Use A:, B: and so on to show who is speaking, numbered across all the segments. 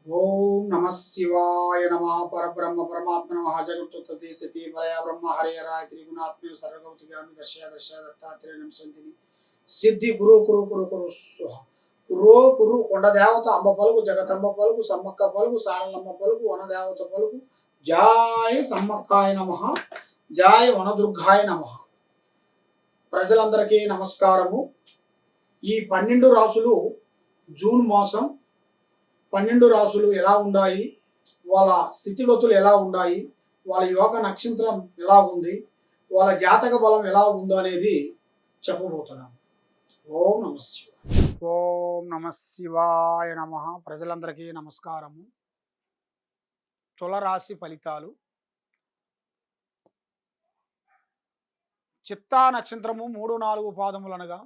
A: ఓం నమ శివాయ నమ పరబ్రహ్మ పరమాత్మ నమ జగత్తుత్పత్తి సతి ప్రళయ బ్రహ్మ హరిహరాయ త్రిగుణాత్మ సర్వగౌతిగామి దశ దత్తాత్రేయ నమసంతిని సిద్ధి గురు కురు కురు కురు స్వహ కురు కురు కొండ దేవత అంబ పలుకు జగతంబ పలుకు సమ్మక్క పలుకు సారలమ్మ పలుకు వనదేవత పలుకు జాయ సమ్మక్కాయ నమ జాయ వనదుర్గాయ నమ. ప్రజలందరికీ నమస్కారము. ఈ 12 రాసులు జూన్ మాసం 12 రాసులు ఎలా ఉన్నాయి, వాళ్ళ స్థితిగతులు ఎలా ఉన్నాయి, వాళ్ళ యోగ నక్షత్రం ఎలా ఉంది, వాళ్ళ జాతక బలం ఎలా ఉందో అనేది చెప్పబోతున్నాం. ఓం నమ శివాయ. ఓం నమ శివాయ నమ. ప్రజలందరికీ నమస్కారము. తులరాశి ఫలితాలు. చిత్తా నక్షత్రము 3, 4 పాదములనగా,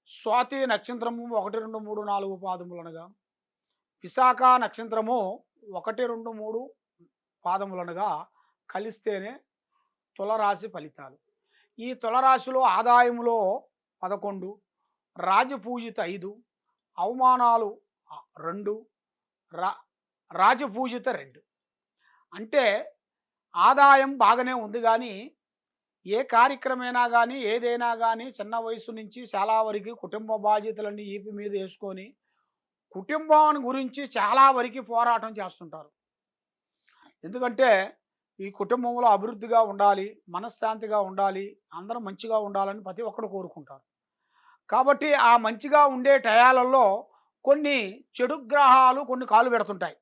A: స్వాతి నక్షత్రము 1, 2, 3, 4 పాదములనగా, విశాఖ నక్షత్రము 1, 2, 3 పాదములనగా కలిస్తేనే తులరాశి ఫలితాలు. ఈ తులరాశిలో ఆదాయములో 11, రాజపూజిత 5, అవమానాలు 2, రాజపూజిత 2. అంటే ఆదాయం బాగానే ఉంది, కానీ ఏ కార్యక్రమైనా కానీ ఏదైనా కానీ చిన్న వయసు నుంచి చాలా వరకు కుటుంబ బాధ్యతలన్నీ ఈపి మీద వేసుకొని కుటుంబాన్ని గురించి చాలా వరకు పోరాటం చేస్తుంటారు. ఎందుకంటే ఈ కుటుంబంలో అభివృద్ధిగా ఉండాలి, మనశ్శాంతిగా ఉండాలి, అందరూ మంచిగా ఉండాలని ప్రతి ఒక్కరు కోరుకుంటారు. కాబట్టి ఆ మంచిగా ఉండే టయాలలో కొన్ని చెడు గ్రహాలు కొన్ని కాలు పెడుతుంటాయి.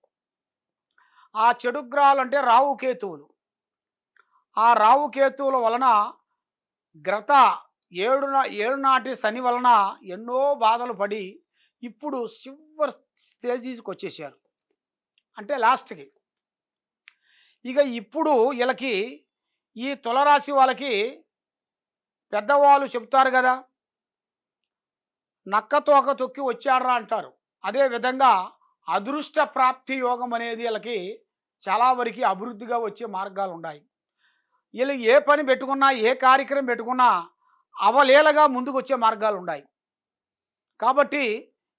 A: ఆ చెడు గ్రహాలు అంటే రావుకేతువులు. ఆ రావుకేతువుల వలన గత 7 నాటి శని వలన ఎన్నో బాధలు పడి ఇప్పుడు సిల్వర్ స్టేజీకి వచ్చేసారు, అంటే లాస్ట్కి. ఇక ఇప్పుడు వీళ్ళకి ఈ తులరాశి వాళ్ళకి పెద్దవాళ్ళు చెప్తారు కదా, నక్కతోక తొక్కి వచ్చారా అంటారు. అదేవిధంగా అదృష్ట ప్రాప్తి యోగం అనేది వీళ్ళకి చాలా వరకు అభివృద్ధిగా వచ్చే మార్గాలు ఉన్నాయి. వీళ్ళు ఏ పని పెట్టుకున్నా, ఏ కార్యక్రమం పెట్టుకున్నా అవలీలగా ముందుకు వచ్చే మార్గాలు ఉన్నాయి. కాబట్టి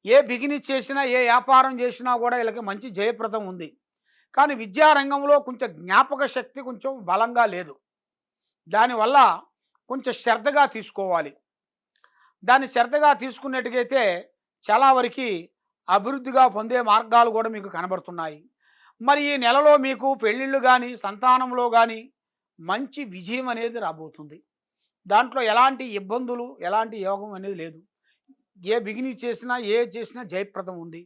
A: ఏ బిజినెస్ చేసినా, ఏ వ్యాపారం చేసినా కూడా వీళ్ళకి మంచి జయప్రదం ఉంది. కానీ విద్యారంగంలో కొంచెం జ్ఞాపక శక్తి కొంచెం బలంగా లేదు. దానివల్ల కొంచెం శ్రద్ధగా తీసుకోవాలి. దాన్ని శ్రద్ధగా తీసుకున్నట్టుగైతే చాలా వరకు అభివృద్ధిగా పొందే మార్గాలు కూడా మీకు కనబడుతున్నాయి. మరి ఈ నెలలో మీకు పెళ్ళిళ్ళు కానీ, సంతానంలో కానీ మంచి విజయం అనేది రాబోతుంది. దాంట్లో ఎలాంటి ఇబ్బందులు, ఎలాంటి యోగం అనేది లేదు. ఏ బిగినింగ్ చేసినా, చేసినా జయప్రదం ఉంది.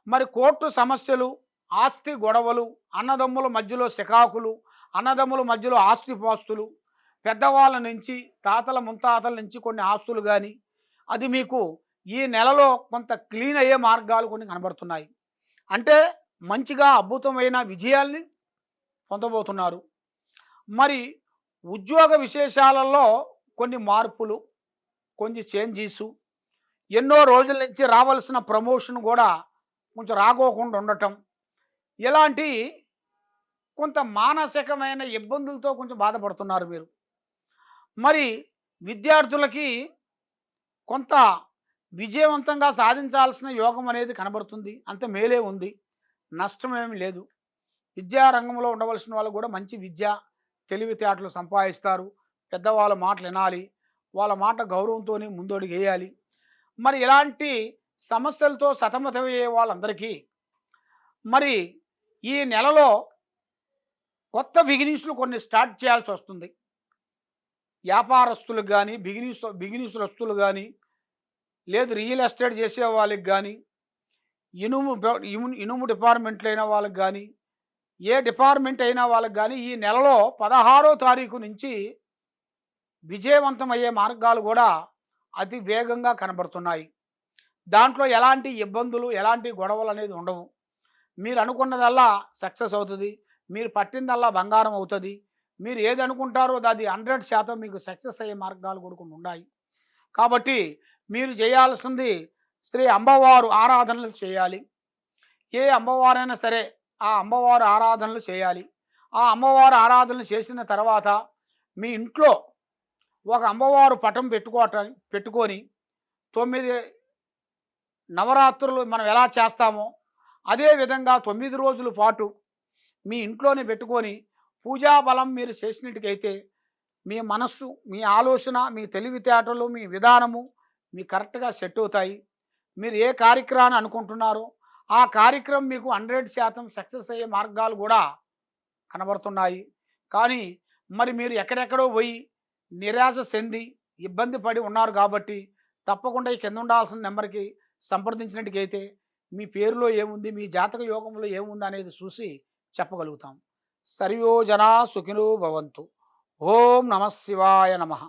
A: మరి కోర్టు సమస్యలు, ఆస్తి గొడవలు, అన్నదమ్ముల మధ్యలో సికాకులు, అన్నదమ్ముల మధ్యలో ఆస్తిపాస్తులు, పెద్దవాళ్ళ నుంచి, తాతల ముత్తాతల నుంచి కొన్ని ఆస్తులు కానీ, అది మీకు ఈ నెలలో కొంత క్లీన్ అయ్యే మార్గాలు కొన్ని కనబడుతున్నాయి. అంటే మంచిగా అద్భుతమైన విజయాల్ని పొందబోతున్నారు. మరి ఉద్యోగ విశేషాలలో కొన్ని మార్పులు, కొన్ని చేంజెస్, ఎన్నో రోజుల నుంచి రావాల్సిన ప్రమోషన్ కూడా కొంచెం రాకోకుండా ఉండటం, ఇలాంటి కొంత మానసికమైన ఇబ్బందులతో కొంచెం బాధపడుతున్నారు మీరు. మరి విద్యార్థులకి కొంత విజయవంతంగా సాధించాల్సిన యోగం అనేది కనబడుతుంది. అంత మేలే ఉంది, నష్టమేమి లేదు. విద్యారంగంలో ఉండవలసిన వాళ్ళు కూడా మంచి విద్య, తెలివితేటలు సంపాదిస్తారు. పెద్దవాళ్ళ మాటలు వినాలి, వాళ్ళ మాట గౌరవంతో ముందడుగు వేయాలి. మరి ఇలాంటి సమస్యలతో సతమతమయ్యే వాళ్ళందరికీ మరి ఈ నెలలో కొత్త బిగినింగ్స్లు కొన్ని స్టార్ట్ చేయాల్సి వస్తుంది. వ్యాపారస్తులకు కానీ, బిగినింగ్స్లు కానీ, లేదు రియల్ ఎస్టేట్ చేసే వాళ్ళకి కానీ, ఇనుము డిపార్ట్మెంట్లు అయిన వాళ్ళకి కానీ, ఏ డిపార్ట్మెంట్ అయినా వాళ్ళకి కానీ ఈ నెలలో 16వ తారీఖు నుంచి విజయవంతమయ్యే మార్గాలు కూడా అతి వేగంగా కనబడుతున్నాయి. దాంట్లో ఎలాంటి ఇబ్బందులు, ఎలాంటి గొడవలు అనేది ఉండవు. మీరు అనుకున్నదల్లా సక్సెస్ అవుతుంది. మీరు పట్టిందల్లా బంగారం అవుతుంది. మీరు ఏది అనుకుంటారో అది 100% మీకు సక్సెస్ అయ్యే మార్గాలు కూడా కొన్ని ఉన్నాయి. కాబట్టి మీరు చేయాల్సింది శ్రీ అమ్మవారు ఆరాధనలు చేయాలి. ఏ అమ్మవారైనా సరే ఆ అమ్మవారు ఆరాధనలు చేయాలి. ఆ అమ్మవారు ఆరాధనలు చేసిన తర్వాత మీ ఇంట్లో ఒక అమ్మవారు పటం పెట్టుకొని 9 నవరాత్రులు మనం ఎలా చేస్తామో అదేవిధంగా 9 రోజుల పాటు మీ ఇంట్లోనే పెట్టుకొని పూజా బలం మీరు చేసినట్టుకైతే మీ మనస్సు, మీ ఆలోచన, మీ తెలివితేటలు, మీ విధానము మీ కరెక్ట్‌గా సెట్ అవుతాయి. మీరు ఏ కార్యక్రమాన్ని అనుకుంటున్నారో ఆ కార్యక్రమం మీకు 100% సక్సెస్ అయ్యే మార్గాలు కూడా కనబడుతున్నాయి. కానీ మరి మీరు ఎక్కడెక్కడో పోయి నిరాశ చెంది ఇబ్బంది పడి ఉన్నారు కాబట్టి తప్పకుండా ఈ కింద ఉండాల్సిన నెంబర్‌కి సంప్రదించినట్టుకైతే మీ పేరులో ఏముంది, మీ జాతక యోగంలో ఏముంది అనేది చూసి చెప్పగలుగుతాం. సర్వే జనా సుఖినో భవంతు. ఓం నమః శివాయ నమః.